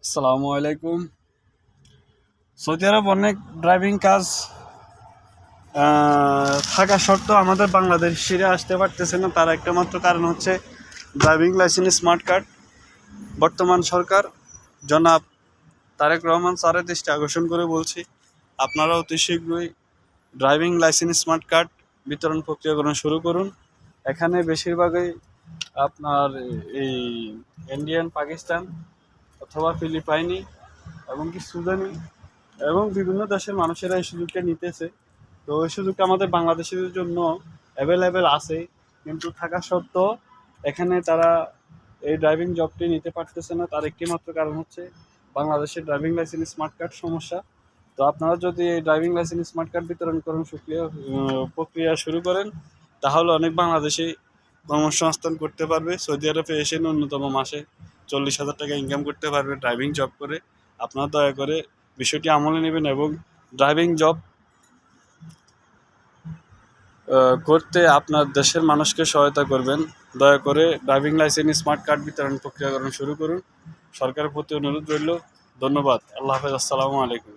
আসসালামু আলাইকুম। সৌদি আরব অনেক ড্রাইভিং কাজ থাকা সত্ত্বেও আমাদের বাংলাদেশিরা আসতে পারতেছে না। তার একটা মাত্র কারণ হচ্ছে ড্রাইভিং লাইসেন্স স্মার্ট কার্ড। বর্তমান সরকার জনাব তারেক রহমান স্যারের দৃষ্টি আকর্ষণ করে বলছি, আপনারা অতি শীঘ্রই ড্রাইভিং লাইসেন্স স্মার্ট কার্ড বিতরণ প্রক্রিয়াকরণ শুরু করুন। এখানে বেশিরভাগই আপনার এই ইন্ডিয়ান, পাকিস্তান অথবা ফিলিপাইনি এবং কি সুদানি এবং বিভিন্ন দেশের মানুষেরা এই সুযোগটা নিতেছে। তো এই সুযোগটা আমাদের বাংলাদেশিদের জন্য অ্যাভেলেবেল আছে, কিন্তু থাকা সত্ত্বেও এখানে তারা এই ড্রাইভিং জবটি নিতে পারতেছে না। তার একটি মাত্র কারণ হচ্ছে বাংলাদেশের ড্রাইভিং লাইসেন্স স্মার্ট কার্ড সমস্যা। তো আপনারা যদি এই ড্রাইভিং লাইসেন্স স্মার্ট কার্ড বিতরণ করেন, প্রক্রিয়া শুরু করেন, তাহলে অনেক বাংলাদেশি কর্মসংস্থান করতে পারবে। সৌদি আরবে এসে ন্যূনতম মাসে 40,000 টাকা ইনকাম করতে পারবে ড্রাইভিং জব করে। আপনারা দয়া করে বিষয়টি আমলে নেবেন এবং ড্রাইভিং জব করতে আপনার দেশের মানুষকে সহায়তা করবেন। দয়া করে ড্রাইভিং লাইসেন্স স্মার্ট কার্ড বিতরণ প্রক্রিয়াকরণ শুরু করুন। সরকারের প্রতি অনুরোধ রইল। ধন্যবাদ। আল্লাহ হাফেজ। আসসালামু আলাইকুম।